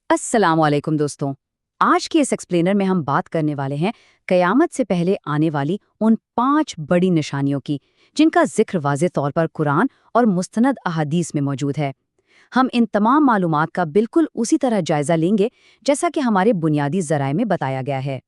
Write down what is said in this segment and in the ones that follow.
अस्सलाम वालेकुम दोस्तों। आज के इस एक्सप्लेनर में हम बात करने वाले हैं कयामत से पहले आने वाली उन 5 बड़ी निशानियों की, जिनका जिक्र वाज़ेह तौर पर कुरान और मुस्तनद अहादीस में मौजूद है। हम इन तमाम मालूमात का बिल्कुल उसी तरह जायजा लेंगे जैसा कि हमारे बुनियादी ज़राए में बताया गया है।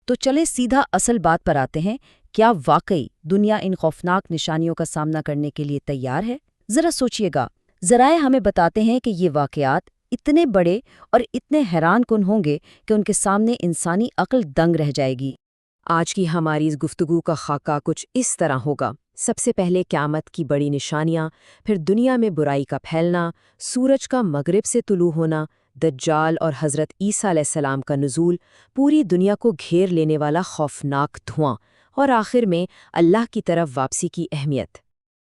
तो चले सीधा असल बात पर आते हैं। क्या वाकई दुनिया इन खौफनाक निशानियों का सामना करने के लिए तैयार है? जरा सोचिएगा। ज़राए हमें बताते हैं कि ये वाकयात इतने बड़े और इतने हैरान कुन होंगे कि उनके सामने इंसानी अक्ल दंग रह जाएगी। आज की हमारी इस गुफ्तगू का खाका कुछ इस तरह होगा। सबसे पहले क़यामत की बड़ी निशानियां, फिर दुनिया में बुराई का फैलना, सूरज का मगरिब से तुलू होना, दज्जाल और हज़रत ईसा अलैहिस्सलाम का नुज़ूल, पूरी दुनिया को घेर लेने वाला खौफनाक धुआं, और आखिर में अल्लाह की तरफ वापसी की अहमियत।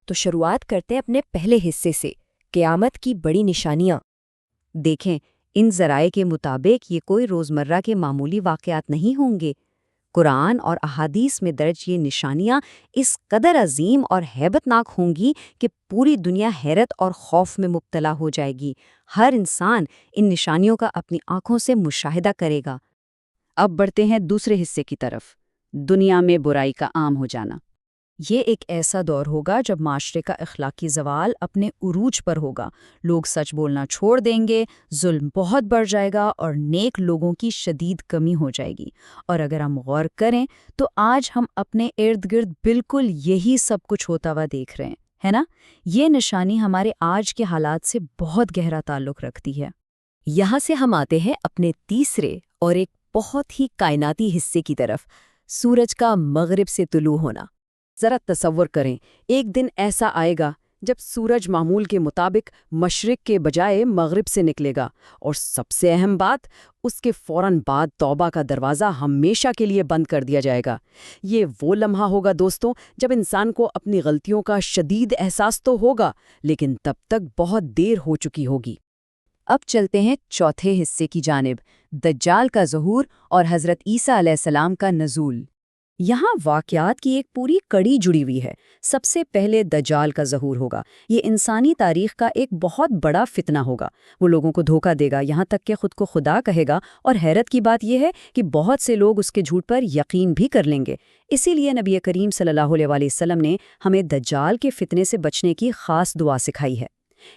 तो शुरुआत करते हैं अपने पहले हिस्से से, क़यामत की बड़ी निशानियां। देखें, इन ज़राए के मुताबिक ये कोई रोज़मर्रा के मामूली वाक़यात नहीं होंगे। कुरान और अहादीस में दर्ज ये निशानियां इस कदर अजीम और हैबतनाक होंगी कि पूरी दुनिया हैरत और खौफ में मुब्तला हो जाएगी। हर इंसान इन निशानियों का अपनी आंखों से मुशाहिदा करेगा। अब बढ़ते हैं दूसरे हिस्से की तरफ, दुनिया में बुराई का आम हो जाना। ये एक ऐसा दौर होगा जब माशरे का अखलाकी ज़वाल अपने उरूज पर होगा। लोग सच बोलना छोड़ देंगे, जुल्म बहुत बढ़ जाएगा और नेक लोगों की शदीद कमी हो जाएगी। और अगर हम गौर करें तो आज हम अपने इर्द गिर्द बिल्कुल यही सब कुछ होता हुआ देख रहे हैं, है ना? ये निशानी हमारे आज के हालात से बहुत गहरा ताल्लुक़ रखती है। यहाँ से हम आते हैं अपने तीसरे और एक बहुत ही कायनाती हिस्से की तरफ, सूरज का मगरिब से तुलू होना। ज़रा तसव्वुर करें, एक दिन ऐसा आएगा जब सूरज मामूल के मुताबिक मशरिक के बजाय मगरिब से निकलेगा, और सबसे अहम बात, उसके फ़ौरन बाद तौबा का दरवाज़ा हमेशा के लिए बंद कर दिया जाएगा। ये वो लम्हा होगा दोस्तों, जब इंसान को अपनी गलतियों का शदीद एहसास तो होगा, लेकिन तब तक बहुत देर हो चुकी होगी। अब चलते हैं चौथे हिस्से की जानिब, दज्जाल का ज़हूर और हज़रत ईसा अलैहिस्सलाम का नज़ूल। यहाँ वाक़यात की एक पूरी कड़ी जुड़ी हुई है। सबसे पहले दज्जाल का ज़हूर होगा। ये इंसानी तारीख़ का एक बहुत बड़ा फितना होगा। वो लोगों को धोखा देगा, यहाँ तक कि खुद को खुदा कहेगा, और हैरत की बात यह है कि बहुत से लोग उसके झूठ पर यकीन भी कर लेंगे। इसीलिए नबी करीम सल्लल्लाहु अलैहि वसल्लम ने हमें दज्जाल के फितने से बचने की ख़ास दुआ सिखाई है।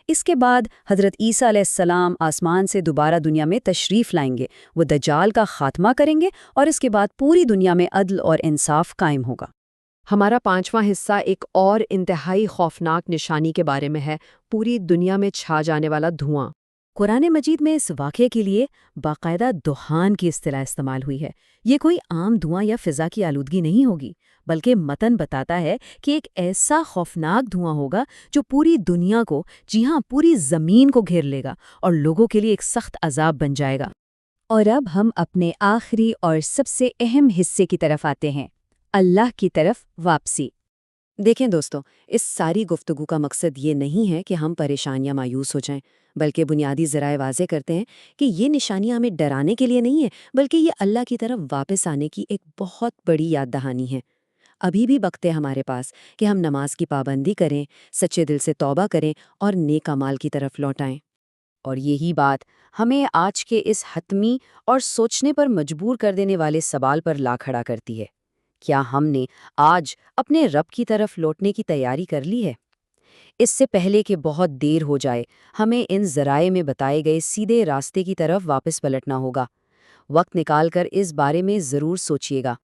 इसके बाद हज़रत ईसा अलैहिस्सलाम आसमान से दोबारा दुनिया में तशरीफ़ लाएंगे। वो दज्जाल का खात्मा करेंगे और इसके बाद पूरी दुनिया में अदल और इंसाफ कायम होगा। हमारा पांचवां हिस्सा एक और इंतहाई खौफनाक निशानी के बारे में है, पूरी दुनिया में छा जाने वाला धुआं। कुरान मजीद में इस वाक़े के लिए बाकायदा दुहान की इस्तिलाह इस्तेमाल हुई है। ये कोई आम धुआं या फ़िज़ा की आलूदगी नहीं होगी, बल्कि मतन बताता है कि एक ऐसा खौफनाक धुआं होगा जो पूरी दुनिया को, जी हाँ, पूरी ज़मीन को घेर लेगा और लोगों के लिए एक सख्त अज़ाब बन जाएगा। और अब हम अपने आखिरी और सबसे अहम हिस्से की तरफ आते हैं, अल्लाह की तरफ वापसी। देखें दोस्तों, इस सारी गुफ्तगू का मकसद ये नहीं है कि हम परेशान या मायूस हो जाएं, बल्कि बुनियादी ज़राए वाज़े करते हैं कि ये निशानियां हमें डराने के लिए नहीं है, बल्कि ये अल्लाह की तरफ वापस आने की एक बहुत बड़ी याद दहानी है। अभी भी वक्त है हमारे पास कि हम नमाज की पाबंदी करें, सच्चे दिल से तौबा करें और नेक अमाल की तरफ लौटाएं। और यही बात हमें आज के इस हतमी और सोचने पर मजबूर कर देने वाले सवाल पर ला खड़ा करती है। क्या हमने आज अपने रब की तरफ लौटने की तैयारी कर ली है? इससे पहले कि बहुत देर हो जाए, हमें इन ज़राए में बताए गए सीधे रास्ते की तरफ वापस पलटना होगा। वक्त निकालकर इस बारे में ज़रूर सोचिएगा।